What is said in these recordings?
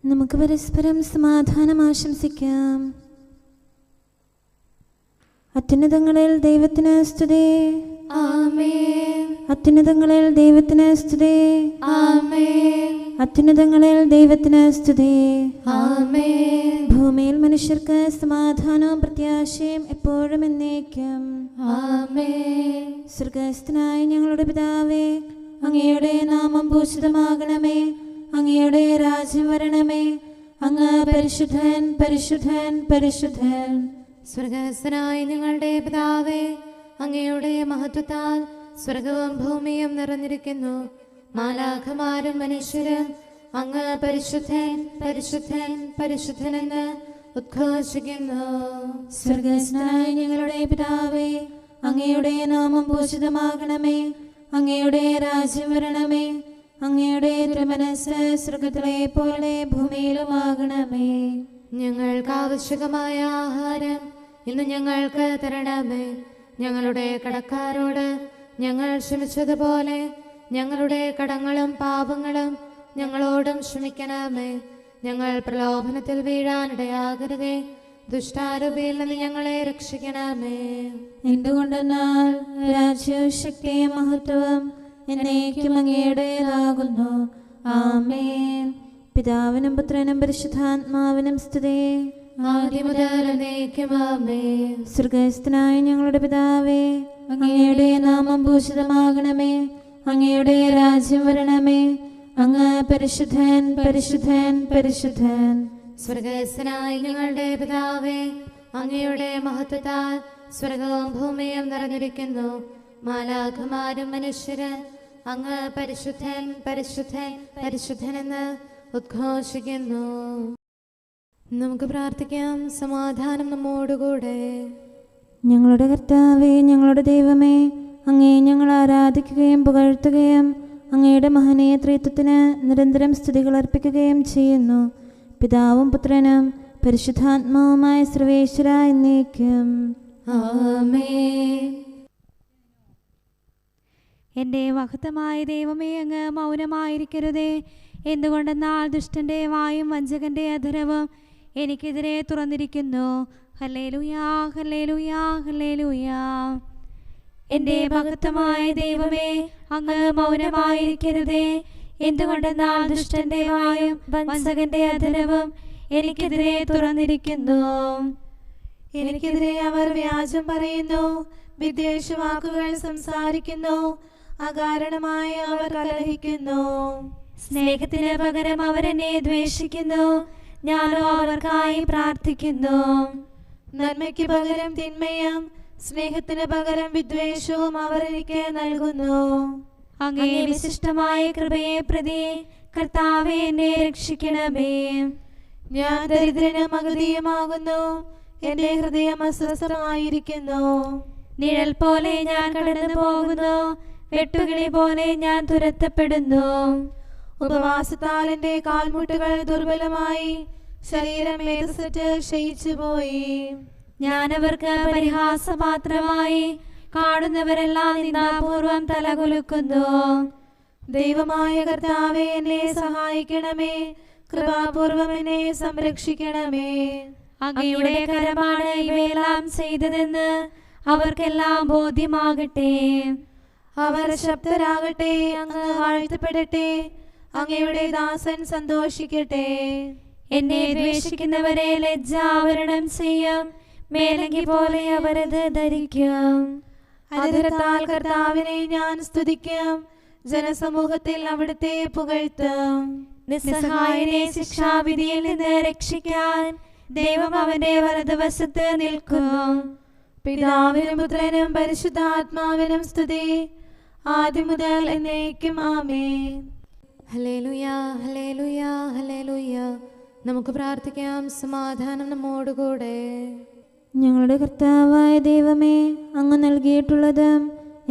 നമുക്ക് പരസ്പരം സമാധാനം ആശംസിക്കാം. അത്യുന്നതങ്ങളിൽ ദൈവത്തിന് സ്തുതി. ആമേൻ. അത്യുന്നതങ്ങളിൽ ദൈവത്തിന് സ്തുതി. ആമേൻ. അത്യുന്നതങ്ങളിൽ ദൈവത്തിന് സ്തുതി. ആമേൻ. ഭൂമിയിൽ മനുഷ്യർക്ക് സമാധാനവും പ്രത്യാശയും എപ്പോഴും എന്നേക്കും. ആമേൻ. സ്വർഗ്ഗസ്ഥനായ ഞങ്ങളുടെ പിതാവേ, അങ്ങയുടെ നാമം പൂജിതമാകണമേ. അങ്ങയുടെ രാജ്യം വരണമേ. അങ്ങ് പരിശുദ്ധൻ, പരിശുദ്ധൻ, പരിശുദ്ധൻ. സ്വർഗ്ഗസ്ഥനായ ഞങ്ങളുടെ പിതാവേ, അങ്ങയുടെ മഹത്വത്താൽ സ്വർഗവും ഭൂമിയും നിറഞ്ഞിരിക്കുന്നു. മാലാഖമാരും മനുഷ്യരും അങ്ങ് പരിശുദ്ധൻ, പരിശുദ്ധൻ, പരിശുദ്ധനെന്ന് ഉദ്ഘോഷിക്കുന്നു. സ്വർഗ്ഗസ്ഥനായ ഞങ്ങളുടെ പിതാവേ, അങ്ങയുടെ നാമം പൂജിതമാകണമേ. അങ്ങയുടെ രാജ്യം വരണമേ. അങ്ങയുടെ തിരുമനസ്സ് സ്വർഗ്ഗത്തിലെ പോലെ ഭൂമിയിലുമാകണമേ. ഞങ്ങൾക്ക് ആവശ്യകമായ ആഹാരം ഇന്ന് ഞങ്ങൾക്ക് തരണമേ. ഞങ്ങളുടെ കടക്കാരോട് ഞങ്ങൾ ക്ഷമിച്ചതുപോലെ ഞങ്ങളുടെ കടങ്ങളും പാപങ്ങളും ഞങ്ങളോടും ക്ഷമിക്കണമേ. ഞങ്ങൾ പ്രലോഭനത്തിൽ വീഴാനിടയാകരുതേ. ദുഷ്ടാരൂപിയിൽ നിന്ന് ഞങ്ങളെ രക്ഷിക്കണമേ. എന്തുകൊണ്ടെന്നാൽ രാജ്യവും ശക്തിയും മഹത്വവും എന്നേക്കും അങ്ങയുടേതാകുന്നു. ആമേൻ. പിതാവിനും പുത്രനും പരിശുദ്ധാത്മാവിനും സ്തുതി. ആദ്യം മുതൽ എന്നേക്കും ആമേൻ. സ്വർഗ്ഗസ്ഥനായ ഞങ്ങളുടെ പിതാവേ, അങ്ങയുടെ നാമം പൂജിതമാകണമേ. അങ്ങയുടെ രാജ്യം വരണമേ. അങ്ങ് പരിശുദ്ധൻ, പരിശുദ്ധൻ, പരിശുദ്ധൻ. സ്വർഗ്ഗസ്ഥനായ ഞങ്ങളുടെ പിതാവേ, അങ്ങയുടെ മഹത്വത്താൽ സ്വർഗവും ഭൂമിയും നിറഞ്ഞിരിക്കുന്നു. മാലാഖമാരും മനുഷ്യരും അങ്ങ് പരിശുദ്ധൻ, പരിശുദ്ധൻ, പരിശുദ്ധനെന്ന് ഉദ്ഘോഷിക്കുന്നു. നമുക്ക് പ്രാർത്ഥിക്കാം. സമാധാനം നമ്മോടുകൂടെ. ഞങ്ങളുടെ കർത്താവേ, ഞങ്ങളുടെ ദൈവമേ, അങ്ങയെ ഞങ്ങൾ ആരാധിക്കുകയും പുകഴ്ത്തുകയും അങ്ങയുടെ മഹനീയ ത്രിത്വത്തിന് നിരന്തരം സ്തുതികൾ അർപ്പിക്കുകയും ചെയ്യുന്നു. പിതാവും പുത്രനും പരിശുദ്ധാത്മാവുമായ സർവേശ്വര എന്നേക്കും. ആമേൻ. എൻ്റെ മഹത്തമായ ദൈവമേ, അങ്ങ് മൗനമായിരിക്കരുതേ. എന്തുകൊണ്ടെന്നാൽ ദുഷ്ടൻ്റെ വായും വഞ്ചകൻ്റെ അധരവും എനിക്കെതിരെ തുറന്നിരിക്കുന്നു. ഹല്ലേലൂയാ, ഹല്ലേലൂയാ, ഹല്ലേലൂയാ. എൻ്റെ മഹത്തമായ ദൈവമേ, അങ്ങ് മൗനമായിരിക്കരുതേ. എന്തുകൊണ്ടെന്നാൽ ദുഷ്ടൻ്റെ വായും വഞ്ചകൻ്റെ അധരവും എനിക്കെതിരെ തുറന്നിരിക്കുന്നു. എനിക്കെതിരെ അവർ വ്യാജം പറയുന്നു, വിദ്വേഷവാക്കുകൾ സംസാരിക്കുന്നു, അകാരണമായി അവർ കലഹിക്കുന്നു. സ്നേഹത്തിന് പകരം അവരെന്നെ ദ്വേഷിക്കുന്നു, ഞാനോ അവർക്കായി പ്രാർത്ഥിക്കുന്നു. നന്മയ്ക്ക് പകരം തിന്മയും സ്നേഹത്തിന് പകരം വിദ്വേഷവും അവർ എനിക്ക് നൽകുന്നു. അങ്ങേ വിശിഷ്ടമായ കൃപയെ പ്രതി കർത്താവേ, എന്നെ രക്ഷിക്കണമേ. ഞാൻ ദരിദ്രനും അഗതിയുമാകുന്നു, എന്റെ ഹൃദയം അസ്വസ്ഥമായിരിക്കുന്നു. നിഴൽ പോലെ ഞാൻ കടന്നു പോകുന്നു, വെട്ടുകിളി പോലെ ഞാൻ തുരത്തപ്പെടുന്നു. ഉപവാസത്താൽ എന്റെ കാൽമുട്ടുകൾ ദുർബലമായി, ശരീരം മേധസ്സറ്റ് ക്ഷയിച്ചുപോയി. ഞാൻ അവർക്ക് പരിഹാസപാത്രമായി, കാണുന്നവരെല്ലാം നിന്ദാപൂർവം തലകുലുക്കുന്നു. ദൈവമായ കർത്താവേ, എന്നെ സഹായിക്കണമേ. കൃപാപൂർവം എന്നെ സംരക്ഷിക്കണമേ. അങ്ങയുടെ കരമാണ് ഇവയെല്ലാം ചെയ്തതെന്ന് അവർക്കെല്ലാം ബോധ്യമാകട്ടെ. അവർ ശബ്ദരാകട്ടെ, അങ്ങ് വാഴ്ത്തപ്പെടട്ടെ. അങ്ങയുടെ ദാസൻ സന്തോഷിക്കട്ടെ. എന്നെ ദ്വേഷിക്കുന്നവരെ ലജ്ജാവരണം ചെയ്യും, മേലങ്കി പോലെ അവരത് ധരിക്കും. അധരത്താൽ കർത്താവിനെ ഞാൻ സ്തുതിക്കും, ജനസമൂഹത്തിൽ അവിടുത്തെ പുകഴ്ത്തും. നിസ്സഹായനെ ശിക്ഷാവിധിയിൽ നിന്ന് രക്ഷിക്കാൻ ദൈവം അവന്റെ വലതുവശത്ത് നിൽക്കും. പിതാവിനും പുത്രനും പരിശുദ്ധാത്മാവിനും സ്തുതി, ആദ്യം മുതൽ എന്നേക്കും ആമേൻ. ഹല്ലേലൂയാ, ഹല്ലേലൂയാ, ഹല്ലേലൂയാ. നമുക്ക് പ്രാർത്ഥിക്കാം. സമാധാനം നമ്മോടുകൂടെ. ഞങ്ങളുടെ കർത്താവായ ദൈവമേ, അങ്ങ് നൽകിയിട്ടുള്ളതും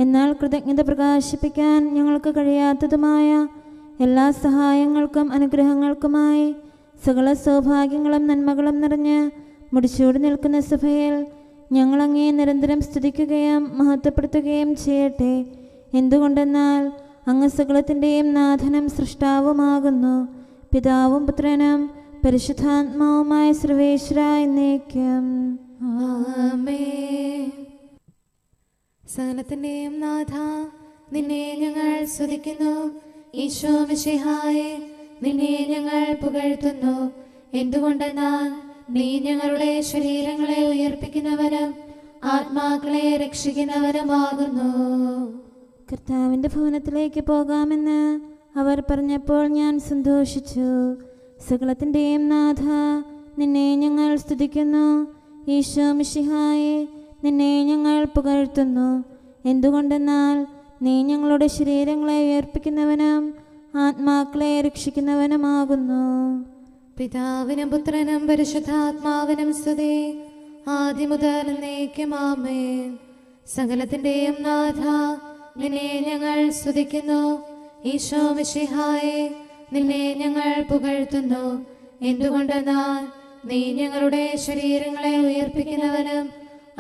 എന്നാൽ കൃതജ്ഞത പ്രകാശിപ്പിക്കാൻ ഞങ്ങൾക്ക് കഴിയാത്തതുമായ എല്ലാ സഹായങ്ങൾക്കും അനുഗ്രഹങ്ങൾക്കുമായി സകല സൗഭാഗ്യങ്ങളും നന്മകളും നിറഞ്ഞ് മുടിച്ചൂടി നിൽക്കുന്ന സഭയിൽ ഞങ്ങൾ അങ്ങേ നിരന്തരം സ്തുതിക്കുകയും മഹത്വപ്പെടുത്തുകയും ചെയ്യട്ടെ. എന്തുകൊണ്ടെന്നാൽ അങ്ങ് സകലത്തിൻ്റെയും നാഥനും സൃഷ്ടാവുമാകുന്നു. പിതാവും പുത്രനും പരിശുദ്ധാത്മാവുമായ സർവേശ്വര എന്നേക്കും. ആമേൻ. സകലത്തിന്റെയും നാഥ, നിന്നെ ഞങ്ങൾ സ്തുതിക്കുന്നു. ഈശോ മിശിഹായേ, നിന്നെ ഞങ്ങൾ പുകഴ്ത്തുന്നു. എന്തുകൊണ്ടെന്നാൽ നീ ഞങ്ങളുടെ ശരീരങ്ങളെ ഉയർപ്പിക്കുന്നവനും ആത്മാക്കളെ രക്ഷിക്കുന്നവനുമാകുന്നു. കർത്താവിൻ്റെ ഭവനത്തിലേക്ക് പോകാമെന്ന് അവർ പറഞ്ഞപ്പോൾ ഞാൻ സന്തോഷിച്ചു. സകലത്തിൻ്റെയും നാഥ, നിന്നെ ഞങ്ങൾ സ്തുതിക്കുന്നു. ഈശോ മിശിഹായേ, നിന്നെ ഞങ്ങൾ പുകഴ്ത്തുന്നു. എന്തുകൊണ്ടെന്നാൽ നീ ഞങ്ങളുടെ ശരീരങ്ങളെ ഉയർപ്പിക്കുന്നവനും ആത്മാക്കളെ രക്ഷിക്കുന്നവനുമാകുന്നു. പിതാവിനും പുത്രനും പരിശുദ്ധാത്മാവിനും സ്തുതി, ആദ്യം മുതൽ എന്നേക്കും ആമേൻ. സകലത്തിന്റെയും നാഥ, നിന്നെ ഞങ്ങൾ സ്തുതിക്കുന്നു. ഈശോ മിശിഹായേ, നിന്നെ ഞങ്ങൾ പുകഴ്ത്തുന്നു. എന്തുകൊണ്ടെന്നാൽ നീ ഞങ്ങളുടെ ശരീരങ്ങളെ ഉയർപ്പിക്കുന്നവനും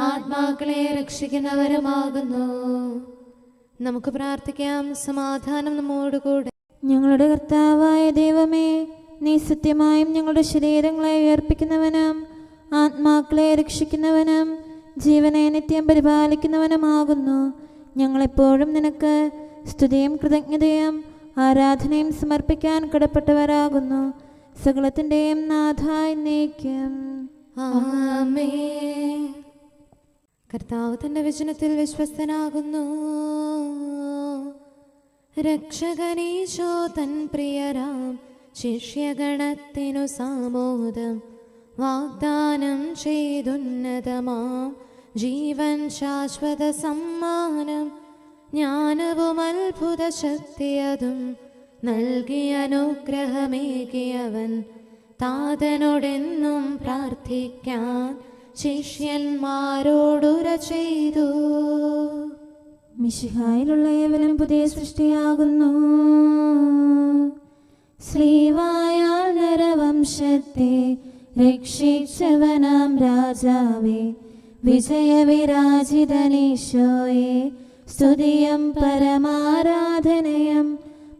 ആത്മാക്കളെ രക്ഷിക്കുന്നവരുമാകുന്നു. നമുക്ക് പ്രാർത്ഥിക്കാം. സമാധാനം നമ്മോടുകൂടെ. ഞങ്ങളുടെ കർത്താവായ ദൈവമേ, നീ സത്യമായും ഞങ്ങളുടെ ശരീരങ്ങളെ ഉയർപ്പിക്കുന്നവനും ആത്മാക്കളെ രക്ഷിക്കുന്നവനും ജീവനെ നിത്യം പരിപാലിക്കുന്നവനുമാകുന്നു. ഞങ്ങളെപ്പോഴും നിനക്ക് സ്തുതിയും കൃതജ്ഞതയും ആരാധനയും സമർപ്പിക്കാൻ കടപ്പെട്ടവരാകുന്നു. സകലത്തിൻ്റെയും നാഥ എന്നേക്കും. ആമേൻ. കർത്താവ് തന്റെ വചനത്തിൽ വിശ്വസ്തനാകുന്നു. രക്ഷകനീശോ തൻ പ്രിയരാം ശിഷ്യഗണത്തിനു സാമോദം വാഗ്ദാനം ചെയ്തുന്നതമാം ജീവൻ ശാശ്വത സമ്മാനം. ജ്ഞാനവും അത്ഭുത ശക്തിയതും നൽകിയ അനുഗ്രഹമേകിയവൻ താതനോടെന്നും പ്രാർത്ഥിക്കാൻ ശിഷ്യന്മാരോടുര ചെയ്തു. മിശിഹായിലുള്ള ഏവനും പുതിയ സൃഷ്ടിയാകുന്നു. ശ്രീവായാൽ നരവംശത്തെ രക്ഷിച്ചവനാം രാജാവേ, വിജയവിരാജിതനീശോയെ, സ്തുതിയും പരമാരാധനയും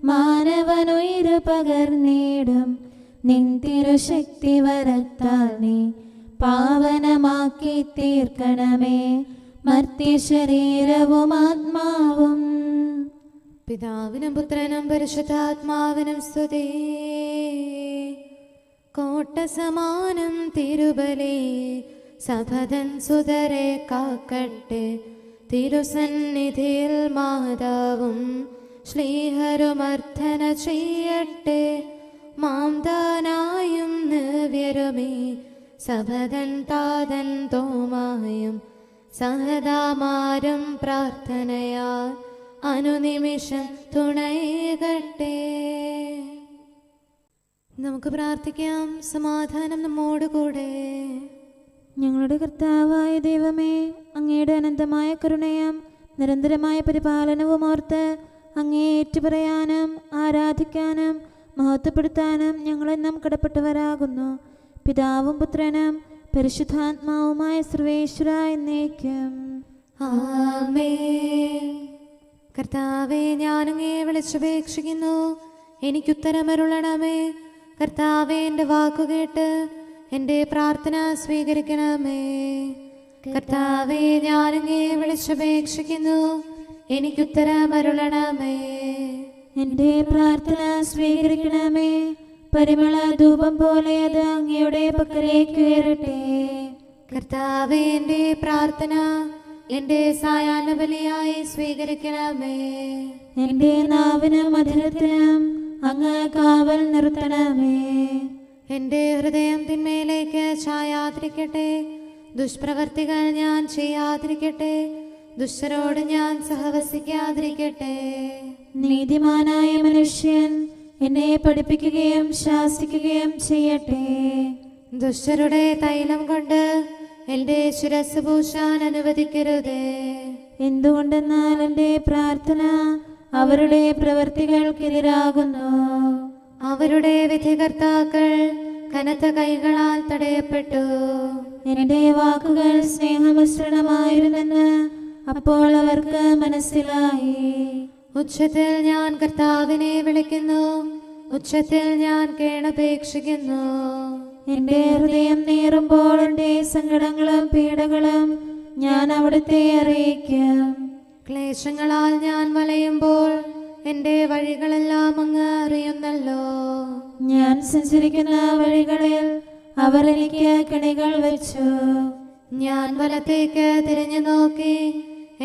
മാനവനുയിരു പകർന്നേടും. നിൻ തിരുശക്തി വരത്താൽ നീ പാവനമാക്കി തീർക്കണമേ മർത്യശരീരവും ആത്മാവും. പിതാവിനും പുത്രനും പരിശുദ്ധാത്മാവിനും സ്തുതി. കോട്ട സമാനം തിരുബലി സഭതൻ സുതരെ കാക്കട്ടെ. തിരുസന്നിധിയിൽ മാതാവും ശ്ലീഹരുമർദ്ധന ചെയ്യട്ടെ. മാംദാനായും നവ്യരുമേ സഭതൻ താതൻ തോമായും സഹദാമാരും പ്രാർത്ഥനയാൽ അനുനിമിഷം തുണയേകട്ടെ. നമുക്ക് പ്രാർത്ഥിക്കാം. സമാധാനം നമ്മോടുകൂടെ. ഞങ്ങളുടെ കർത്താവായ ദൈവമേ, അങ്ങയുടെ അനന്തമായ കരുണയും നിരന്തരമായ പരിപാലനവും ഓർത്ത് അങ്ങേ ഏറ്റുപറയാനും ആരാധിക്കാനും മഹത്വപ്പെടുത്താനും ഞങ്ങളെന്നും കടപ്പെട്ടവരാകുന്നു. പിതാവും പുത്രനും പരിശുദ്ധാത്മാവുമായ സർവേശ്വര എന്നേക്കും. ആമേൻ. കർത്താവേ, ഞാനങ്ങേ വിളിച്ചപേക്ഷിക്കുന്നു, എനിക്കുത്തരമരുളണമേ. കർത്താവേ, എൻ്റെ വാക്കുകേട്ട് എൻ്റെ പ്രാർത്ഥന സ്വീകരിക്കണമേ. കർത്താവേ, ഞാനങ്ങേ വിളിച്ചപേക്ഷിക്കുന്നു, എനിക്കുത്തരമരുളണമേ. എൻ്റെ പ്രാർത്ഥന സ്വീകരിക്കണമേ. പരിമള ധൂപം പോലെ അത് അങ്ങയുടെ പക്കലേക്ക് ഉയരട്ടെ. കർത്താവേ, എൻ്റെ പ്രാർത്ഥന എൻ്റെ സായാഹ്ന ബലിയായി സ്വീകരിക്കണമേ. എൻ്റെ നാവിനും മധുരത്തിനും അങ്ങ് കാവൽ നിർത്തണമേ. എൻ്റെ ഹൃദയം തിന്മയിലേക്ക് ചായാതിരിക്കട്ടെ. ദുഷ്പ്രവർത്തികൾ ഞാൻ ചെയ്യാതിരിക്കട്ടെ. ദുഷ്ടരോട് ഞാൻ സഹവസിക്കാതിരിക്കട്ടെ. നീതിമാനായ മനുഷ്യൻ എന്നെ പഠിപ്പിക്കുകയും ശാസിക്കുകയും ചെയ്യട്ടെ. ദുഷ്ടരുടെ തൈലം കൊണ്ട് എൻ്റെ ശിരസ് പൂശാൻ അനുവദിക്കരുതേ. എന്തുകൊണ്ടെന്നാൽ എൻ്റെ പ്രാർത്ഥന അവരുടെ പ്രവൃത്തികൾക്കെതിരാകുന്നു. അവരുടെ വിധികർത്താക്കൾ കനത്ത കൈകളാൽ തടയപ്പെട്ടു. എൻ്റെ വാക്കുകൾ സ്നേഹമിശ്രണമായിരുന്നെന്ന് അപ്പോൾ അവർക്ക് മനസ്സിലായി. ഉച്ചത്തിൽ ഞാൻ കർത്താവിനെ വിളിക്കുന്നു. ഉച്ചത്തിൽ ഞാൻ കേണപേക്ഷിക്കുന്നു. എന്റെ ഹൃദയം നീറുമ്പോൾ എന്റെ സങ്കടങ്ങളും പീഡകളും ഞാൻ അവിടുത്തെ അറിയിക്കും. ക്ലേശങ്ങളാൽ ഞാൻ വലയുമ്പോൾ എന്റെ വഴികളെല്ലാം അങ്ങ് അറിയുന്നല്ലോ. ഞാൻ സഞ്ചരിക്കുന്ന വഴികളിൽ അവർ എനിക്ക് കെണികൾ വെച്ചു. ഞാൻ വലത്തേക്ക് തിരിഞ്ഞു നോക്കി,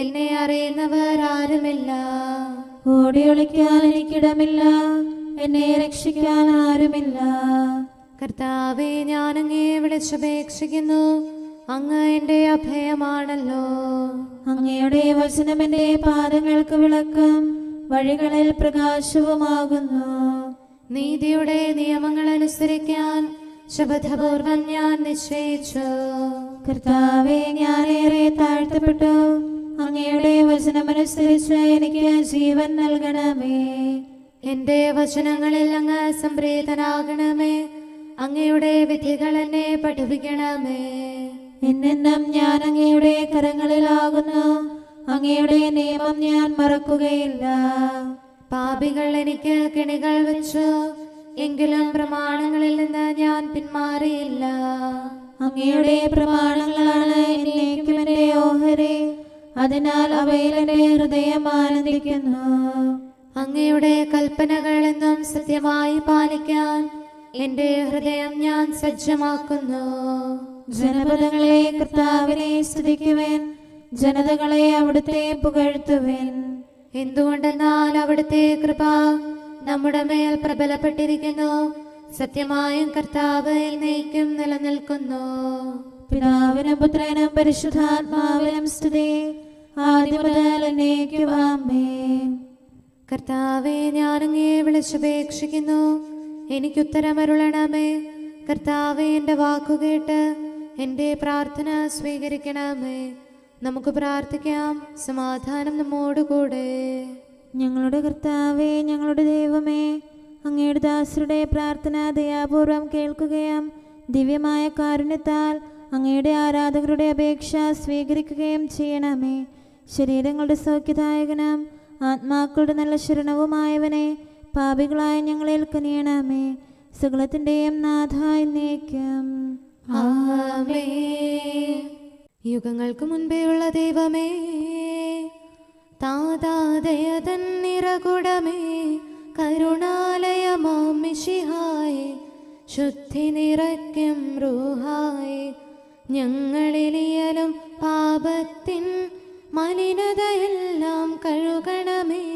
എന്നെ അറിയുന്നവർ ആരുമില്ല. ഓടിയൊളിക്കാൻ എനിക്കിടമില്ല, എന്നെ രക്ഷിക്കാൻ ആരുമില്ല. കർത്താവേ, ഞാൻ അങ്ങയെ വിളിച്ചപേക്ഷിക്കുന്നു, അങ്ങ് എന്റെ അഭയമാണല്ലോ. അങ്ങയുടെ വചനം എന്റെ പാദങ്ങൾക്ക് വിളക്കും വഴികളിൽ പ്രകാശവുമാകുന്നു. നീതിയുടെ നിയമങ്ങൾ അനുസരിക്കാൻ ശപഥപൂർവം ഞാൻ നിശ്ചയിച്ചു. കർത്താവേ, ഞാനേറെ താഴ്ത്തപ്പെട്ടു. അങ്ങയുടെ വചനമനുസരിച്ച് എനിക്ക് ജീവൻ നൽകണമേ. എന്റെ വചനങ്ങളിൽ അങ്ങ് സംപ്രീതനാകണമേ. അങ്ങയുടെ വിധികൾ എന്നെ പഠിപ്പിക്കണമേ. എന്നെന്നും ഞാൻ അങ്ങയുടെ കരങ്ങളിലാകുന്നു. അങ്ങയുടെ നിയമം ഞാൻ മറക്കുകയില്ല. പാപികൾ എനിക്ക് കെണികൾ വെച്ചു, എങ്കിലും പ്രമാണങ്ങളിൽ നിന്ന് ഞാൻ പിന്മാറിയില്ല. അങ്ങയുടെ പ്രമാണങ്ങളാണ് എന്നേക്കും എന്റെ ഓഹരി. അതിനാൽ അവയിൽ എന്റെ ഹൃദയം ആനന്ദിക്കുന്നു. അങ്ങയുടെ കൽപ്പനകൾ എന്നും സത്യമായി പാലിക്കാൻ എന്റെ ഹൃദയം ഞാൻ സജ്ജമാക്കുന്നു. ജനപദങ്ങളെ കർത്താവിനെ സ്തുതിക്കുവിൻ, ജനതകളെ അവിടുത്തെ പുകഴ്ത്തുവിൻ. എന്തുകൊണ്ടെന്നാൽ അവിടുത്തെ കൃപ നമ്മുടെ മേൽ പ്രബലപ്പെട്ടിരിക്കുന്നു. സത്യമായും കർത്താവ് എന്നേക്കും നിലനിൽക്കുന്നു. പിതാവിനും പുത്രനും പരിശുദ്ധാത്മാവിനും സ്തുതി, ആദ്യം മുതൽ എന്നേക്കും ആമേൻ. കർത്താവേ, ഞാൻ അങ്ങയെ വിളിച്ചപേക്ഷിക്കുന്നു, എനിക്കുത്തരമരുളണമേ. കർത്താവേ, എൻ്റെ വാക്കുകേട്ട് എൻ്റെ പ്രാർത്ഥന സ്വീകരിക്കണമേ. നമുക്ക് പ്രാർത്ഥിക്കാം. സമാധാനം നമ്മോടുകൂടെ. ഞങ്ങളുടെ കർത്താവേ, ഞങ്ങളുടെ ദൈവമേ, അങ്ങയുടെ ദാസരുടെ പ്രാർത്ഥന ദയാപൂർവം കേൾക്കുകയും ദിവ്യമായ കാരുണ്യത്താൽ അങ്ങയുടെ ആരാധകരുടെ അപേക്ഷ സ്വീകരിക്കുകയും ചെയ്യണമേ. ശരീരങ്ങളുടെ സൗഖ്യദായകനും ആത്മാക്കളുടെ നല്ല ശരണവുമായവനെ, പാപികളായ ഞങ്ങളിൽ കനിയണമേ. സകലത്തിൻ്റെയും നാഥായി എന്നേക്കും ആമേൻ. യുഗങ്ങൾക്ക് മുൻപേയുള്ള ദൈവമേ, താതാദയതൻ നിറകുടമേ, കരുണാലയമാം മിശിഹായേ, ശുദ്ധി നിറയ്ക്കും റൂഹായേ, ഞങ്ങളിലിയലും പാപത്തിൻ മലിനതയെല്ലാം കഴുകണമേ.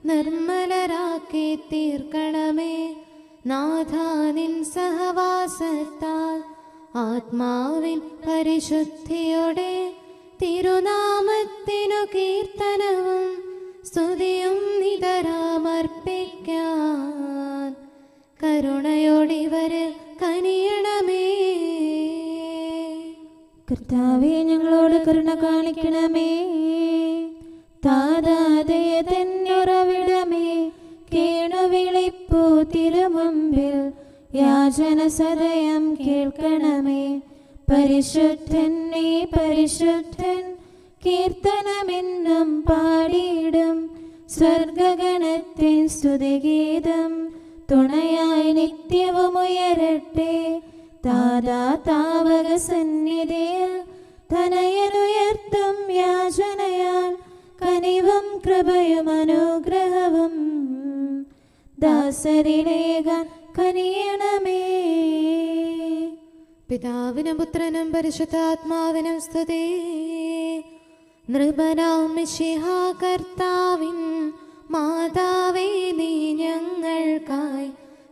നിർമ്മലരാക്കി തീർക്കണമേ. നാഥാ, നിൻ സഹവാസത്താൽ ആത്മാവിൻ പരിശുദ്ധിയോടെ തിരുനാമത്തിനു കീർത്തനവും സ്തുതിയും നിതരാമർപ്പിക്കാൻ കരുണയോടിവര് കനിയണമേ. കർത്താവേ, ഞങ്ങളോട് കരുണ കാണിക്കണമേ. താതാദയതന്നുറവിടമേ, കേണുവിളിപ്പൂ തിരുമുമ്പിൽ യാചന സദയം കേൾക്കണമേ. പരിശുദ്ധൻ നീ പരിശുദ്ധൻ, കീർത്തനമെന്നും പാടിയിടും സ്വർഗഗണത്തിൻ സ്തുതിഗീതം തുണയായി നിത്യവും ഉയരട്ടെ. താതാ താവക സന്നിധിയിൽ തനയനുയർത്തും യാചനയാൽ കനിവും കൃപയും അനുഗ്രഹവും ദാസരിലേകാൻ കനിയണമേ. പിതാവിനും പുത്രനും പരിശുദ്ധാത്മാവിനും സ്തുതി. നൃപനാം മിശിഹാ കർത്താവിൻ മാതാവേ, നീ ഞങ്ങൾക്കായി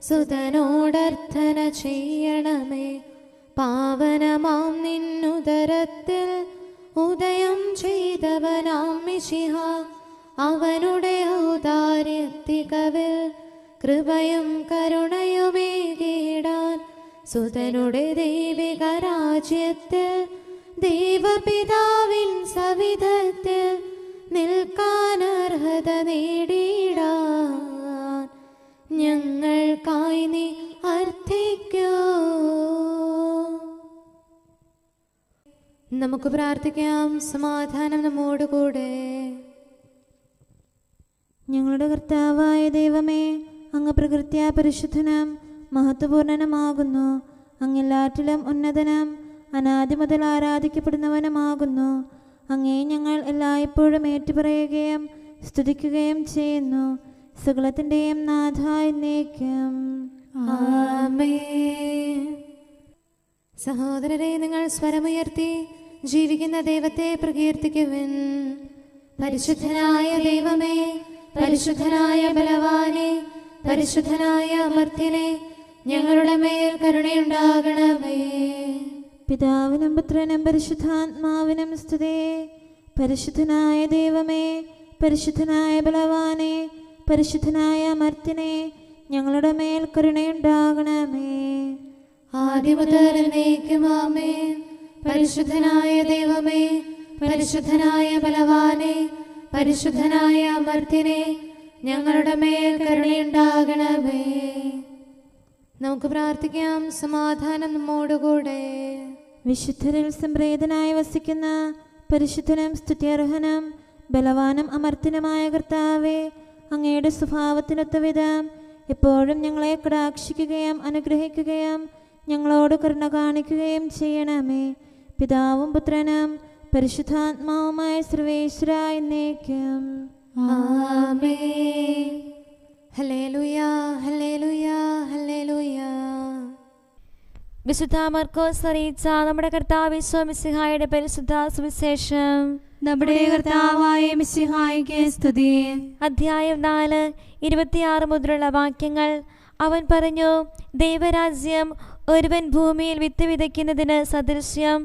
സുതനോടർത്ഥന ചെയ്യണമേ. പാവനമാം നിന്നുദരത്തിൽ ഉദയം ചെയ്തവനാം മിശിഹ, അവനുടെ ഔദാര്യത്തികവിൽ കൃപയും കരുണയുമേകിടാൻ സുതനുടെ ദൈവിക രാജ്യത്തിൽ ദൈവപിതാവിൻ സവിധത്തിൽ നിൽക്കാൻ അർഹത നേടിയിടാൻ ഞങ്ങൾക്കായി നീ അർത്ഥിക്കൂ. നമുക്ക് പ്രാർത്ഥിക്കാം. സമാധാനം നമ്മോടുകൂടെ. ഞങ്ങളുടെ കർത്താവായ ദൈവമേ, അങ്ങ് പ്രകൃത്യാ പരിശുദ്ധനും മഹത്വപൂർണനുമാകുന്നു. അങ്ങെല്ലാറ്റിലും ഉന്നതനും അനാദി മുതൽ ആരാധിക്കപ്പെടുന്നവനുമാകുന്നു. അങ്ങേ ഞങ്ങൾ എല്ലായ്പ്പോഴും ഏറ്റുപറയുകയും സ്തുതിക്കുകയും ചെയ്യുന്നു. സകലത്തിൻ്റെയും നാഥ എന്നേക്കും. ആമേൻ. സഹോദരരെ, നിങ്ങൾ സ്വരമുയർത്തി ജീവിക്കുന്ന ദൈവത്തെ പ്രകീർത്തിക്കുവിൻ. പരിശുദ്ധനായ ദൈവമേ, പരിശുദ്ധനായ ബലവാനെ, പരിശുദ്ധനായ അമർത്യനെ, ഞങ്ങളുടെ മേൽ കരുണയുണ്ടാകണമേ. പിതാവിനും പുത്രനും പരിശുദ്ധാത്മാവിനും സ്തുതി. പരിശുദ്ധനായ ദൈവമേ, പരിശുദ്ധനായ ബലവാനെ, പരിശുദ്ധനായ അമർത്യനെ, ഞങ്ങളുടെ മേൽ കരുണയുണ്ടാകണമേ. ആദിമുതൽ എന്നേക്കും ആമേൻ. പരിശുദ്ധനായ ദൈവമേ, പരിശുദ്ധനായ ബലവാനെ, പരിശുദ്ധനായ അമർത്യനെ, ഞങ്ങളുടെ മേൽ കരുണയുണ്ടാകണമേ. നമുക്ക് പ്രാർത്ഥിക്കാം. സമാധാനം നമ്മോടുകൂടെ. വിശുദ്ധരിൽ സംപ്രീതനായി വസിക്കുന്ന പരിശുദ്ധനും സ്തുത്യർഹനും ബലവാനും അമർത്യനുമായ കർത്താവേ, അങ്ങയുടെ സ്വഭാവത്തിനൊത്ത വിധം എപ്പോഴും ഞങ്ങളെ കടാക്ഷിക്കുകയും അനുഗ്രഹിക്കുകയും ഞങ്ങളോട് കരുണ കാണിക്കുകയും ചെയ്യണമേ. പിതാവും പുത്രനും പരിശുദ്ധാത്മാവുമായ സർവേശ്വര എന്നേക്കും. ആമേൻ. ഹല്ലേലൂയ, ഹല്ലേലൂയ, ഹല്ലേലൂയ. വിശുദ്ധ മർക്കോസ് അറിയിച്ച നമ്മുടെ കർത്താവ് ഈശോ മിശിഹായുടെ പരിശുദ്ധ സുവിശേഷം. നമ്മുടെ കർത്താവായ മിശിഹായിക്ക് സ്തുതി. അധ്യായം 4 26 മുതലുള്ള വാക്യങ്ങൾ. അവൻ പറഞ്ഞു, ദൈവരാജ്യം ഒരുവൻ ഭൂമിയിൽ വിത്ത് വിതയ്ക്കുന്നതിന് സദൃശ്യം.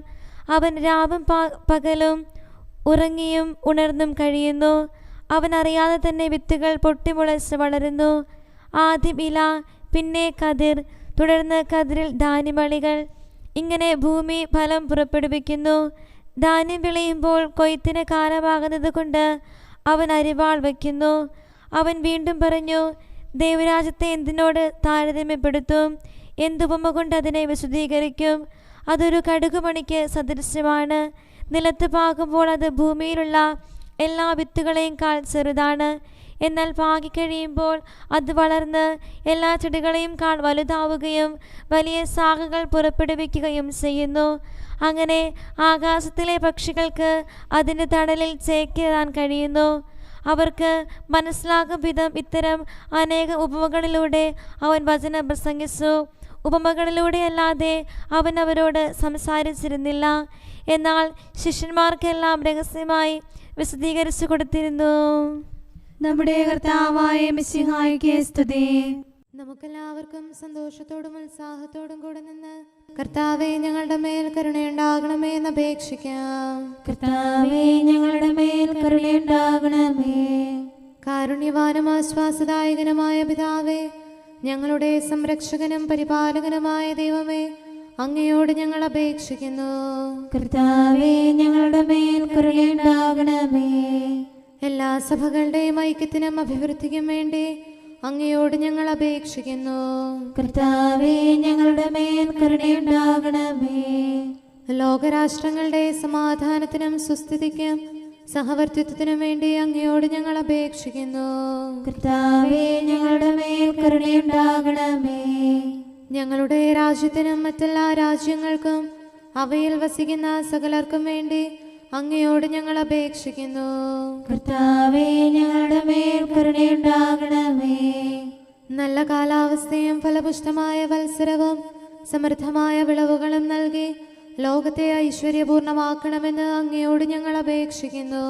അവൻ രാവും പകലും ഉറങ്ങിയും ഉണർന്നും കഴിയുന്നു. അവൻ അറിയാതെ തന്നെ വിത്തുകൾ പൊട്ടിമുളച്ച് വളരുന്നു. ആദ്യം ഇല, പിന്നെ കതിർ, തുടർന്ന് കതിരിൽ ധാന്യമണികൾ. ഇങ്ങനെ ഭൂമി ഫലം പുറപ്പെടുവിക്കുന്നു. ധാന്യം വിളയുമ്പോൾ കൊയ്ത്തിന് കാലമാകുന്നത് കൊണ്ട് അവൻ അരിവാൾ വയ്ക്കുന്നു. അവൻ വീണ്ടും പറഞ്ഞു, ദൈവരാജ്യത്തെ എന്തിനോട് താരതമ്യപ്പെടുത്തും? എന്തുപമ കൊണ്ട് അതിനെ വിശദീകരിക്കും? അതൊരു കടുകുമണിക്ക് സദൃശ്യമാണ്. നിലത്ത് പാകുമ്പോൾ അത് ഭൂമിയിലുള്ള എല്ലാ വിത്തുകളെയും കാൾ ചെറുതാണ്. എന്നാൽ പാകിക്കഴിയുമ്പോൾ അത് വളർന്ന് എല്ലാ ചെടികളെയും കാൾ വലുതാവുകയും വലിയ ശാഖകൾ പുറപ്പെടുവിക്കുകയും ചെയ്യുന്നു. അങ്ങനെ ആകാശത്തിലെ പക്ഷികൾക്ക് അതിൻ്റെ തണലിൽ ചേക്കേറാൻ കഴിയുന്നു. അവർക്ക് മനസ്സിലാകും വിധം ഇത്തരം അനേക ഉപമകളിലൂടെ അവൻ വചനം പ്രസംഗിച്ചു. ഉപമകളിലൂടെ അല്ലാതെ അവൻ അവരോട് സംസാരിച്ചിരുന്നില്ല. എന്നാൽ ശിഷ്യന്മാർക്കെല്ലാം രഹസ്യമായി വിശദീകരിച്ചു കൊടുത്തിരുന്നു. നമ്മുടെ കർത്താവായ മിശിഹായിക്ക് സ്തുതി. നമുക്കെല്ലാവർക്കും സന്തോഷത്തോടും ഉത്സാഹത്തോടും കൂടെ നിന്ന് കർത്താവേ, ഞങ്ങളുടെ മേൽ കരുണയുണ്ടാകണമേ എന്ന് അപേക്ഷിക്കാം. കർത്താവേ, ഞങ്ങളുടെ മേൽ കരുണയുണ്ടാകണമേ. കാരുണ്യവാനും ആശ്വാസദായകനുമായ പിതാവേ, ഞങ്ങളുടെ സംരക്ഷകനും പരിപാലകനുമായ ദൈവമേ, അങ്ങയോട് ഞങ്ങൾ അപേക്ഷിക്കുന്നു. കർത്താവേ, ഞങ്ങളുടെ മേൽ കരുണയുണ്ടാകണമേ. എല്ലാ സഭകളുടെയും ഐക്യത്തിനും അഭിവൃദ്ധിക്കും വേണ്ടി അങ്ങയോട് ഞങ്ങൾ അപേക്ഷിക്കുന്നു. കർത്താവേ, ഞങ്ങളുടെ മേൽ കരുണയുണ്ടാകണമേ. ലോകരാഷ്ട്രങ്ങളുടെ സമാധാനത്തിനും സുസ്ഥിതിക്കും സഹവർത്തിത്വത്തിനും വേണ്ടി അങ്ങയോട് ഞങ്ങൾ അപേക്ഷിക്കുന്നു. കർത്താവേ, ഞങ്ങളുടെ മേൽ കരുണയുണ്ടാകണമേ. ഞങ്ങളുടെ രാജ്യത്തിനും മറ്റെല്ലാ രാജ്യങ്ങൾക്കും അവയിൽ വസിക്കുന്ന സകലർക്കും വേണ്ടി അങ്ങയോട് ഞങ്ങൾ അപേക്ഷിക്കുന്നു. കർത്താവേ, ഞങ്ങളുടെ മേൽ കരുണയുണ്ടാകണമേ. നല്ല കാലാവസ്ഥയും ഫലപുഷ്ടമായ വത്സരവും സമൃദ്ധമായ വിളവുകളും നൽകി ലോകത്തെ ഐശ്വര്യപൂർണമാക്കണമെന്ന് അങ്ങയോട് ഞങ്ങൾ അപേക്ഷിക്കുന്നു.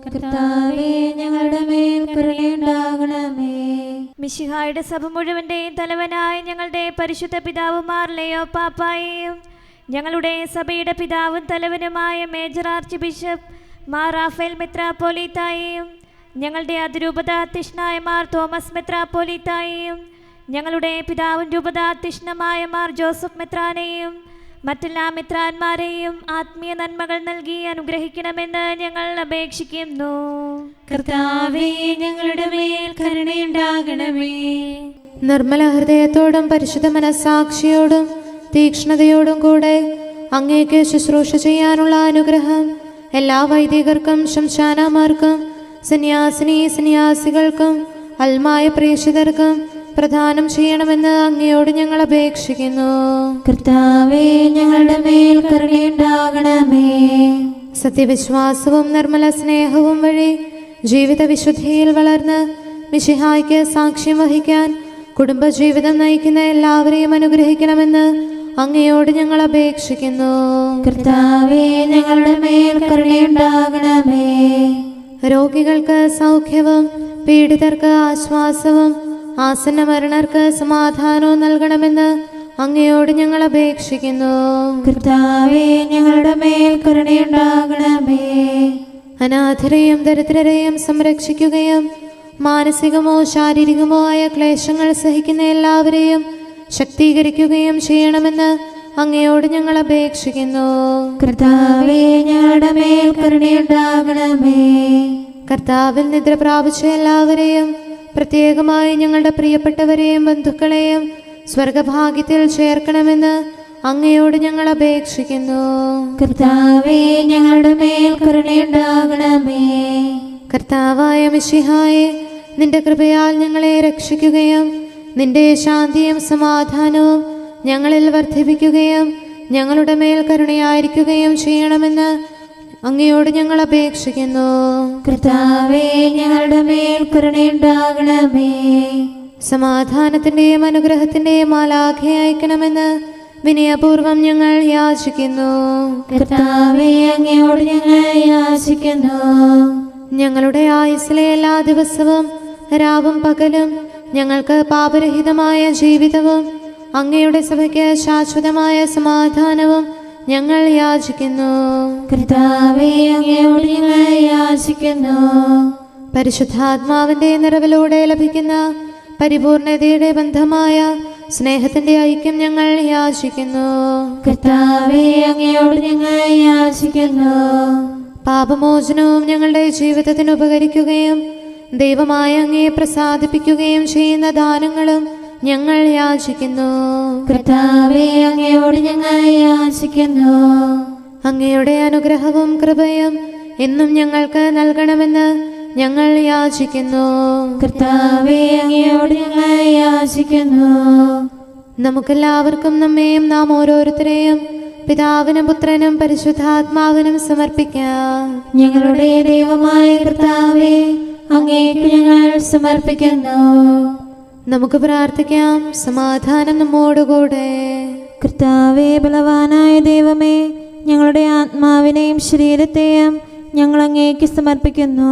കർത്താവേ, ഞങ്ങളുടെ മേൽ കരുണയുണ്ടാകണമേ. മിശിഹായുടെ സഭ മുഴുവൻ്റെയും തലവനായ ഞങ്ങളുടെ പരിശുദ്ധ പിതാവുമാർ ലെയോ പാപ്പായെയും ഞങ്ങളുടെ സഭയുടെ പിതാവും തലവനുമായ major archbishop Mar Raphael മെത്രാപ്പോലീത്തായെയും ഞങ്ങളുടെ അതിരൂപതാധ്യക്ഷനായ മാർ തോമസ് മെത്രാപ്പോലീത്തായെയും ഞങ്ങളുടെ പിതാവും രൂപതാധ്യക്ഷനുമായ മാർ ജോസഫ് മെത്രാനെയും മറ്റെല്ലാ മെത്രാന്മാരെയും ആത്മീയ നന്മകൾ നൽകി അനുഗ്രഹിക്കണമെന്ന് ഞങ്ങൾ അപേക്ഷിക്കുന്നു. കർത്താവേ, ഞങ്ങളുടെ മേൽ കരുണയുണ്ടാകണമേ. നിർമ്മല ഹൃദയത്തോടും പരിശുദ്ധ മനസ്സാക്ഷിയോടും തീക്ഷ്ണതയോടും കൂടെ അങ്ങേക്ക് ശുശ്രൂഷ ചെയ്യാനുള്ള അനുഗ്രഹം എല്ലാ വൈദികർക്കും ശംശാനമാർക്കും സന്യാസിനീ സന്യാസികൾക്കും അൽമായ പ്രേക്ഷിതർക്കും പ്രദാനം ചെയ്യണമെന്ന് അങ്ങയോട് ഞങ്ങൾ അപേക്ഷിക്കുന്നു. കർത്താവേ, ഞങ്ങളുടെ മേൽ കരുണയുണ്ടാകണമേ. സത്യവിശ്വാസവും നിർമ്മല സ്നേഹവും വഴി ജീവിത വിശുദ്ധിയിൽ വളർന്ന് മിശിഹായ്ക്ക് സാക്ഷ്യം വഹിക്കാൻ കുടുംബജീവിതം നയിക്കുന്ന എല്ലാവരെയും അനുഗ്രഹിക്കണമെന്ന് അങ്ങയോട് ഞങ്ങൾ അപേക്ഷിക്കുന്നു. കർത്താവേ, ഞങ്ങളുടെ മേൽ കരുണയുണ്ടാകണമേ. രോഗികൾക്ക് സൗഖ്യവും പീഡിതർക്ക് ആശ്വാസവും ആസന്ന മരണർക്ക് സമാധാനവും നൽകണമെന്ന് അങ്ങയോട് ഞങ്ങൾ അപേക്ഷിക്കുന്നു. കർത്താവേ, ഞങ്ങളുടെ മേൽ കരുണയുണ്ടാകണമേ. അനാഥരെയും ദരിദ്രരെയും സംരക്ഷിക്കുകയും മാനസികമോ ശാരീരികമോ ആയ ക്ലേശങ്ങൾ സഹിക്കുന്ന എല്ലാവരെയും ശക്തീകരിക്കുകയും ചെയ്യണമെന്ന് അങ്ങയോട് ഞങ്ങൾ അപേക്ഷിക്കുന്നു. കർത്താവേ, ഞങ്ങളുടെ മേൽ കരുണയുണ്ടാകണമേ. കർത്താവിൽ നിദ്ര പ്രാപിച്ച എല്ലാവരെയും പ്രത്യേകമായി ഞങ്ങളുടെ പ്രിയപ്പെട്ടവരെയും ബന്ധുക്കളെയും സ്വർഗഭാഗ്യത്തിൽ ചേർക്കണമെന്ന് അങ്ങയോട് ഞങ്ങൾ അപേക്ഷിക്കുന്നു. കർത്താവേ, ഞങ്ങളുടെ മേൽ കരുണയുണ്ടാകണമേ. കർത്താവായ മിശിഹായെ, നിന്റെ കൃപയാൽ ഞങ്ങളെ രക്ഷിക്കുകയും നിന്റെ ശാന്തിയും സമാധാനവും ഞങ്ങളിൽ വർദ്ധിപ്പിക്കുകയും ഞങ്ങളുടെ മേൽ കരുണയായിരിക്കുകയും ചെയ്യണമെന്ന് അങ്ങയോട് ഞങ്ങൾ അപേക്ഷിക്കുന്നു. കർത്താവേ, ഞങ്ങളുടെ മേൽ കരുണയുണ്ടാകണമേ. സമാധാനത്തിന്റെയും അനുഗ്രഹത്തിന്റെയും മാലാഖയെ അയക്കണമെന്ന് വിനയപൂർവം ഞങ്ങൾ യാചിക്കുന്നു. കർത്താവേ, അങ്ങയോട് ഞങ്ങൾ യാചിക്കുന്നു. ഞങ്ങളുടെ ആയുസ്സിലെ എല്ലാ ദിവസവും രാവും പകലും ഞങ്ങൾക്ക് പാപരഹിതമായ ജീവിതവും അങ്ങയുടെ സഭയ്ക്ക് ശാശ്വതമായ സമാധാനവും ഞങ്ങൾ യാചിക്കുന്നു. കർത്താവേ, അങ്ങയോട് ഞങ്ങൾ യാചിക്കുന്നു. പരിശുദ്ധാത്മാവിന്റെ നിറവിലൂടെ ലഭിക്കുന്ന പരിപൂർണതയുടെ ബന്ധമായ സ്നേഹത്തിന്റെ ഐക്യം ഞങ്ങൾ യാചിക്കുന്നു. കർത്താവേ, അങ്ങയോട് ഞങ്ങൾ യാചിക്കുന്നു. പാപമോചനവും ഞങ്ങളുടെ ജീവിതത്തിന് ഉപകരിക്കുകയും ദൈവമായ അങ്ങയെ പ്രസാദിപ്പിക്കുകയും ചെയ്യുന്ന ദാനങ്ങളും ഞങ്ങൾ യാചിക്കുന്നു. കർത്താവേ, അങ്ങയോട് ഞങ്ങൾ യാചിക്കുന്നു. അങ്ങയുടെ അനുഗ്രഹവും കൃപയും എന്നും ഞങ്ങൾക്ക് നൽകണമെന്ന് ഞങ്ങൾ യാചിക്കുന്നു. കർത്താവേ, അങ്ങയോട് ഞങ്ങൾ യാചിക്കുന്നു. നമുക്കെല്ലാവർക്കും നമ്മെയും നാം ഓരോരുത്തരെയും പിതാവിനും പുത്രനും പരിശുദ്ധാത്മാവിനും സമർപ്പിക്കാം. ഞങ്ങളുടെ ദൈവമായ കർത്താവേ, അങ്ങേക്ക് ഞങ്ങൾ സമർപ്പിക്കുന്നു. നമുക്ക് പ്രാർത്ഥിക്കാം. സമാധാനം നമ്മോടുകൂടെ. കർത്താവേ, ബലവാനായ ദൈവമേ, ഞങ്ങളുടെ ആത്മാവിനെയും ശരീരത്തെയും ഞങ്ങൾ അങ്ങേക്ക് സമർപ്പിക്കുന്നു.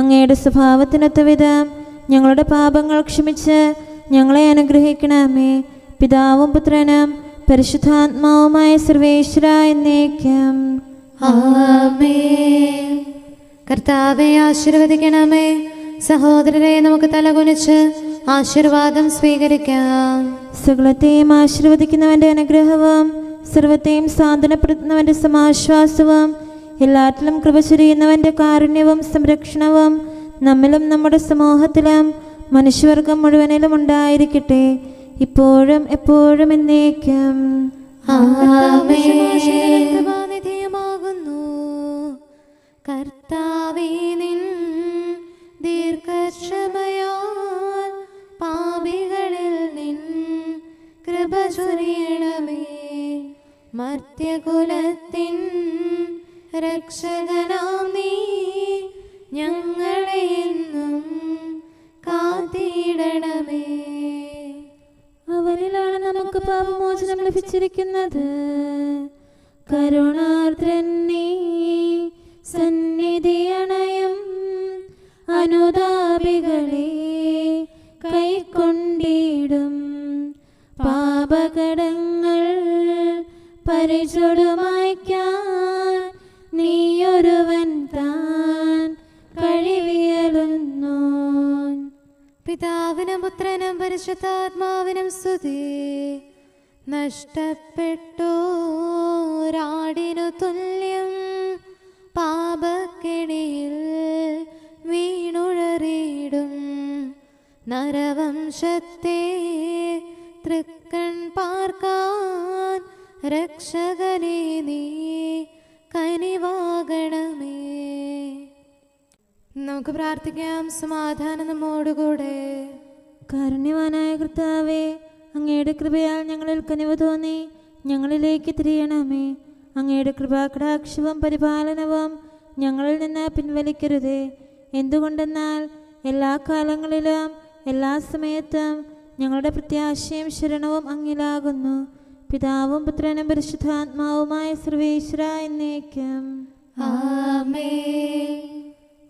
അങ്ങയുടെ സ്വഭാവത്തിനൊത്ത വിധം ഞങ്ങളുടെ പാപങ്ങൾ ക്ഷമിച്ച് ഞങ്ങളെ അനുഗ്രഹിക്കണമേ. പിതാവും പുത്രനും പരിശുദ്ധാത്മാവുമായ സർവേശ്വര എന്നേക്കും ആമേൻ. കർത്താവെ ആശീർവദിക്കണമേ. സഹോദരരെ, നമുക്ക് തലകുനിച്ച് ആശീർവാദം സ്വീകരിക്കാം. സകലത്തെയും ആശീർവദിക്കുന്നവന്റെ അനുഗ്രഹവും സർവത്തെയും സാന്ത്വനപ്പെടുത്തുന്നവന്റെ സമാശ്വാസവും എല്ലാറ്റിലും കൃപ ചൊരിയുന്നവന്റെ കാരുണ്യവും സംരക്ഷണവും നമ്മിലും നമ്മുടെ സമൂഹത്തിലും മനുഷ്യവർഗം മുഴുവനിലും ഉണ്ടായിരിക്കട്ടെ, ഇപ്പോഴും എപ്പോഴും എന്നേക്കും നിധിയമാകുന്നു. കർത്താവേ, നിൻ ദീർഘക്ഷമയാൽ പാപികളിൽ നിൻ കൃപ ചൊരിയണമേ. മർത്യകുലത്തിൻ രക്ഷകനാം നീ ഞങ്ങളെ എന്നും കാത്തിടണമേ. അവനിലാണ് നമുക്ക് പാപമോചനം ലഭിച്ചിരിക്കുന്നത്. കരുണാർദ്രൻ നീ സന്നിധിയണയും അനുതാപികളെ കൈക്കൊണ്ടിടും. പാപകടങ്ങൾ പരിചൊടുമായ്ക്കാൻ നീയൊരുവൻ താൻ കഴിവിയലുന്നു. പിതാവിനും പുത്രനും പരിശുദ്ധാത്മാവിനും സ്തുതി. നഷ്ടപ്പെട്ടോരാടിനു തുല്യം പാപക്കെണിയിൽ വീണുഴറിയിടും നരവംശത്തെ തൃക്കൺ പാർക്കാൻ രക്ഷകനെ നീ കനിവാകണമേ. നമുക്ക് പ്രാർത്ഥിക്കാം. സമാധാനം നമ്മോടുകൂടെ. കാരുണ്യവാനായ കർത്താവേ, അങ്ങയുടെ കൃപയാൽ ഞങ്ങളിൽ കനിവ് തോന്നി ഞങ്ങളിലേക്ക് തിരിയണമേ. അങ്ങയുടെ കൃപാകടാക്ഷവും പരിപാലനവും ഞങ്ങളിൽ നിന്ന് പിൻവലിക്കരുതേ. എന്തുകൊണ്ടെന്നാൽ എല്ലാ കാലങ്ങളിലും എല്ലാ സമയത്തും ഞങ്ങളുടെ പ്രത്യാശയും ശരണവും അങ്ങിലാകുന്നു. പിതാവും പുത്രനും പരിശുദ്ധാത്മാവുമായ സർവേശ്വര എന്നേക്കും. ആമേൻ.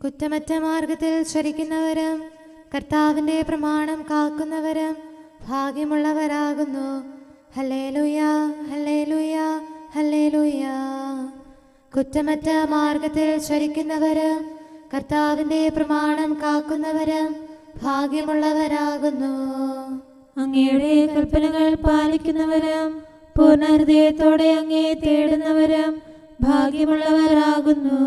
കുറ്റമറ്റ മാർഗത്തിൽ ചരിക്കുന്നവരും കർത്താവിൻ്റെ പ്രമാണം കാക്കുന്നവരും ഭാഗ്യമുള്ളവരാകുന്നു. ഹല്ലേലൂയ, ഹല്ലേലൂയ, ഹല്ലേലൂയ. കുറ്റമറ്റ മാർഗത്തിൽ ചരിക്കുന്നവരും കർത്താവിൻ്റെ പ്രമാണം കാക്കുന്നവരും ഭാഗ്യമുള്ളവരാകുന്നു. അങ്ങയുടെ കൽപ്പനകൾ പാലിക്കുന്നവരും പൂർണ്ണ ഹൃദയത്തോടെ അങ്ങേ തേടുന്നവരും ഭാഗ്യമുള്ളവരാകുന്നു.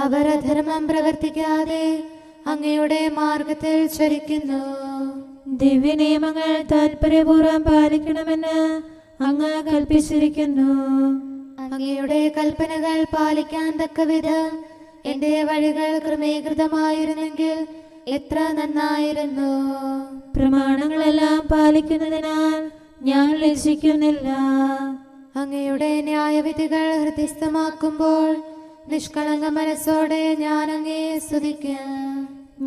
അവർ അധർമ്മം പ്രവർത്തിക്കാതെ അങ്ങയുടെ മാർഗത്തിൽ ചരിക്കുന്നു. ദിവ്യനിയമങ്ങൾ താൽപര്യപൂർവ്വം പാലിക്കണമെന്ന് അങ്ങ് കൽപ്പിച്ചിരിക്കുന്നു. അങ്ങയുടെ കൽപ്പനകൾ പാലിക്കാൻ തക്കവിധം എന്റെ വഴികൾ ക്രമീകൃതമായിരുന്നെങ്കിൽ എത്ര നന്നായിരുന്നു. പ്രമാണങ്ങളെല്ലാം പാലിക്കുന്നതിനാൽ ഞാൻ ലജ്ജിക്കുന്നില്ല. അങ്ങയുടെ ന്യായവിധികൾ ഹൃദയസ്ഥമാക്കുമ്പോൾ നിഷ്കളങ്ക മനസ്സോടെ ഞാൻ അങ്ങയെ സ്തുതിക്കാം.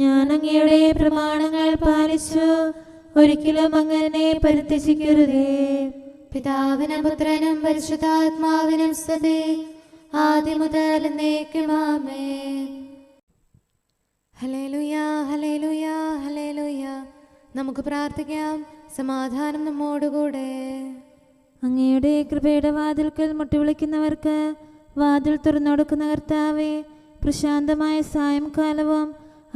ഞാൻ അങ്ങയുടെ പ്രമാണങ്ങൾ പാലിച്ചു, ഒരിക്കലും അങ്ങനെ പരിത്യജിക്കരുതേ. പിതാവിനും പുത്രനും പരിശുദ്ധാത്മാവിനും സ്തുതി, ആദ്യം മുതൽ എന്നേക്കും ആമേൻ. ഹല്ലേലൂയ, ഹല്ലേലൂയ, ഹല്ലേലൂയ. നമുക്ക് പ്രാർത്ഥിക്കാം. സമാധാനം നമ്മോടുകൂടെ. അങ്ങയുടെ കൃപയുടെ വാതിൽക്കൽ മുട്ടിവിളിക്കുന്നവർക്ക് വാതിൽ തുറന്നുകൊടുക്കുന്ന കർത്താവേ, പ്രശാന്തമായ സായംകാലവും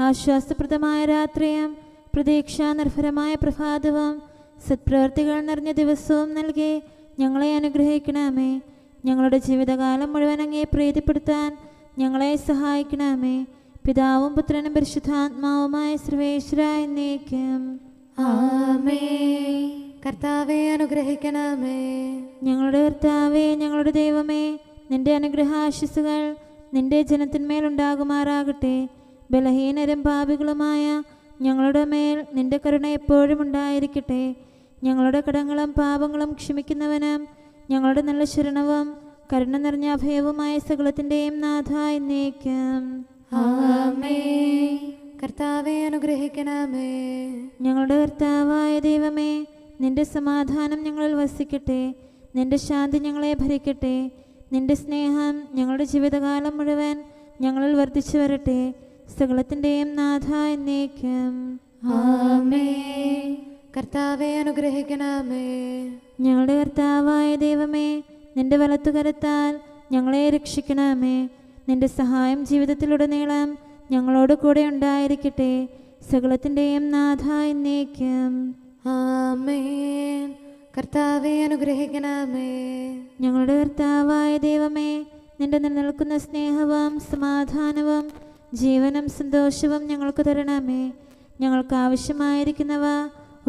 ആശ്വാസപ്രദമായ രാത്രിയും പ്രതീക്ഷാനിർഭരമായ പ്രഭാതവും സത്പ്രവർത്തികൾ നിറഞ്ഞ ദിവസവും നൽകി ഞങ്ങളെ അനുഗ്രഹിക്കണമേ. ഞങ്ങളുടെ ജീവിതകാലം മുഴുവൻ അങ്ങേ പ്രീതിപ്പെടുത്താൻ ഞങ്ങളെ സഹായിക്കണമേ. പിതാവും പുത്രനും പരിശുദ്ധാത്മാവുമായ സർവേശ്വര എന്നേക്കും. ആമേൻ. കർത്താവെ അനുഗ്രഹിക്കണമേ. ഞങ്ങളുടെ കർത്താവേ, ഞങ്ങളുടെ ദൈവമേ, നിന്റെ അനുഗ്രഹാശിസുകൾ നിന്റെ ജനത്തിന്മേലുണ്ടാകുമാറാകട്ടെ. ബലഹീനരും പാപികളുമായ ഞങ്ങളുടെ മേൽ നിന്റെ കരുണ എപ്പോഴും ഉണ്ടായിരിക്കട്ടെ. ഞങ്ങളുടെ കടങ്ങളും പാപങ്ങളും ക്ഷമിക്കുന്നവനും ഞങ്ങളുടെ നല്ല ശരണവും കരുണ നിറഞ്ഞ അഭയവുമായ സകലത്തിൻ്റെയും നാഥ എന്നേക്കും. ആമേൻ. കർത്താവെ അനുഗ്രഹിക്കണമേ. ഞങ്ങളുടെ കർത്താവായ ദൈവമേ, നിന്റെ സമാധാനം ഞങ്ങളിൽ വസിക്കട്ടെ. നിന്റെ ശാന്തി ഞങ്ങളെ ഭരിക്കട്ടെ. നിന്റെ സ്നേഹം ഞങ്ങളുടെ ജീവിതകാലം മുഴുവൻ ഞങ്ങളിൽ വർദ്ധിച്ചു വരട്ടെ. സകലത്തിൻ്റെയും നാഥ എന്നേക്കും. ആമേൻ. കർത്താവെ അനുഗ്രഹിക്കണമേ. ഞങ്ങളുടെ കർത്താവായ ദൈവമേ, നിന്റെ വലത്തുകരത്താൽ ഞങ്ങളെ രക്ഷിക്കണമേ. നിന്റെ സഹായം ജീവിതത്തിലുടനീളം ഞങ്ങളോട് കൂടെ ഉണ്ടായിരിക്കട്ടെ. സകലത്തിൻ്റെയും നാഥ എന്നേക്കും. ആമേൻ. കർത്താവെ അനുഗ്രഹിക്കണമേ. ഞങ്ങളുടെ കർത്താവായ ദൈവമേ, നിന്റെ നിലനിൽക്കുന്ന സ്നേഹവും സമാധാനവും ജീവനും സന്തോഷവും ഞങ്ങൾക്ക് തരണമേ. ഞങ്ങൾക്ക് ആവശ്യമായിരിക്കുന്നവ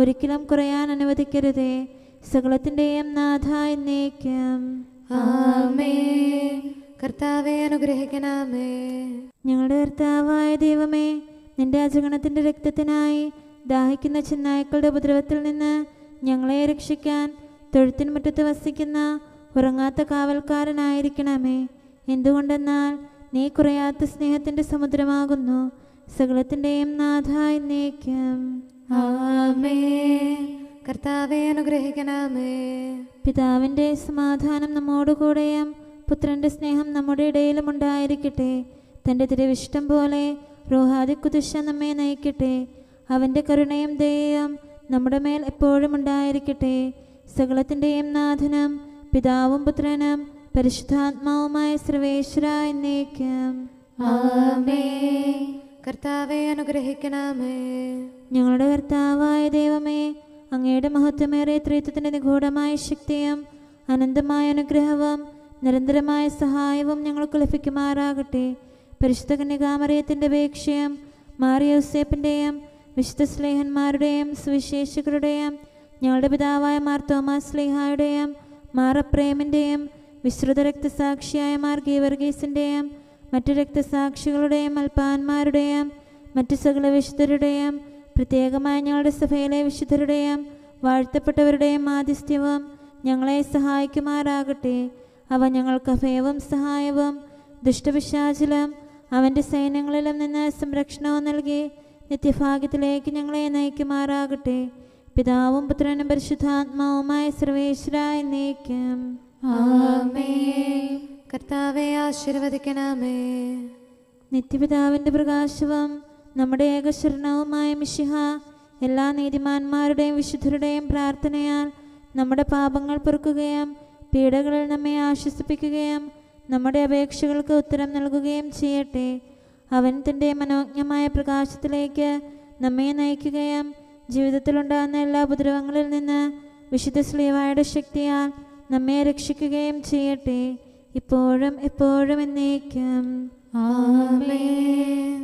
ഒരിക്കലും കുറയാൻ അനുവദിക്കരുതേ. സകലത്തിൻ്റെയും നാഥ എന്നേക്കും. ആമേൻ. കർത്താവെ അനുഗ്രഹിക്കണമേ. ഞങ്ങളുടെ കർത്താവായ ദൈവമേ, നിന്റെ അജഗണത്തിൻ്റെ രക്തത്തിനായി ദാഹിക്കുന്ന ചെന്നായ്ക്കളുടെ ഉപദ്രവത്തിൽ നിന്ന് ഞങ്ങളെ രക്ഷിക്കാൻ തൊഴുത്തിൻ മുറ്റത്ത് വസിക്കുന്ന ഉറങ്ങാത്ത കാവൽക്കാരനായിരിക്കണമേ. എന്തുകൊണ്ടെന്നാൽ നീ കുറയാത്ത സ്നേഹത്തിൻ്റെ സമുദ്രമാകുന്നു. സകലത്തിൻ്റെയും നാഥ എന്നേക്കും. ആമേൻ. കർത്താവെ അനുഗ്രഹിക്കണമേ. പിതാവിൻ്റെ സമാധാനം നമ്മോടുകൂടെയും പുത്രൻ്റെ സ്നേഹം നമ്മുടെ ഇടയിലും ഉണ്ടായിരിക്കട്ടെ. തൻ്റെ തിരുവിഷ്ടം പോലെ റോഹാദിക്കുദിശ നമ്മെ നയിക്കട്ടെ. അവൻ്റെ കരുണയും ദയയും നമ്മുടെ മേൽ എപ്പോഴും ഉണ്ടായിരിക്കട്ടെ. സകലത്തിൻ്റെയും നാഥനും പിതാവും പുത്രനും പരിശുദ്ധാത്മാവുമായ സർവേശ്വര എന്നേക്കും. ആമേൻ. കർത്താവെ അനുഗ്രഹിക്കണമേ. ഞങ്ങളുടെ കർത്താവായ ദൈവമേ, അങ്ങയുടെ മഹത്വമേറിയ ത്രിത്വത്തിൻ്റെ നിഗൂഢമായ ശക്തിയും അനന്തമായ അനുഗ്രഹവും നിരന്തരമായ സഹായവും ഞങ്ങൾക്ക് ലഭിക്കുമാറാകട്ടെ. പരിശുദ്ധ കന്യകാമറിയത്തിൻ്റെ അപേക്ഷയും മാറിയോസേപ്പിൻ്റെയും വിശുദ്ധ സ്ലേഹന്മാരുടെയും സുവിശേഷകരുടെയും ഞങ്ങളുടെ പിതാവായ മാർ തോമാസ് സ്ലീഹായുടെയും മാർ അപ്രേമിൻ്റെയും വിശ്രുത രക്തസാക്ഷിയായ മാർ ഗീവർഗീസിൻ്റെയും മറ്റു രക്തസാക്ഷികളുടെയും അൽപ്പാന്മാരുടെയും മറ്റു സകല വിശുദ്ധരുടെയും പ്രത്യേകമായി ഞങ്ങളുടെ സഭയിലെ വിശുദ്ധരുടെയും വാഴ്ത്തപ്പെട്ടവരുടെയും മാധ്യസ്ഥ്യവും ഞങ്ങളെ സഹായിക്കുമാറാകട്ടെ. അവ ഞങ്ങൾക്ക് അഭയവും സഹായവും ദുഷ്ടപിശാചിലും അവൻ്റെ സൈന്യങ്ങളിലും നിന്ന് സംരക്ഷണവും നൽകി നിത്യഭാഗ്യത്തിലേക്ക് ഞങ്ങളെ നയിക്കുമാറാകട്ടെ. പിതാവും പുത്രനും പരിശുദ്ധാത്മാവുമായ സർവേശ്വരായ എന്നേക്കും ആമേൻ. കർത്താവെ ആശീർവദിക്കണമേ. നിത്യപിതാവിൻ്റെ പ്രകാശവും നമ്മുടെ ഏകശരണവുമായ മിശിഹ എല്ലാ നീതിമാന്മാരുടെയും വിശുദ്ധരുടെയും പ്രാർത്ഥനയാൽ നമ്മുടെ പാപങ്ങൾ പൊറുക്കുകയും പീഡകളിൽ നമ്മെ ആശ്വസിപ്പിക്കുകയും നമ്മുടെ അപേക്ഷകൾക്ക് ഉത്തരം നൽകുകയും ചെയ്യട്ടെ. അവൻ തൻ്റെ മനോജ്ഞമായ പ്രകാശത്തിലേക്ക് നമ്മെ നയിക്കുകയും ജീവിതത്തിലുണ്ടാകുന്ന എല്ലാ ഉപദ്രവങ്ങളിൽ നിന്ന് വിശുദ്ധ ശ്ലീവായുടെ ശക്തിയാൽ നമ്മെ രക്ഷിക്കുകയും ചെയ്യട്ടെ, ഇപ്പോഴും എപ്പോഴും എന്നേക്കും ആമേൻ.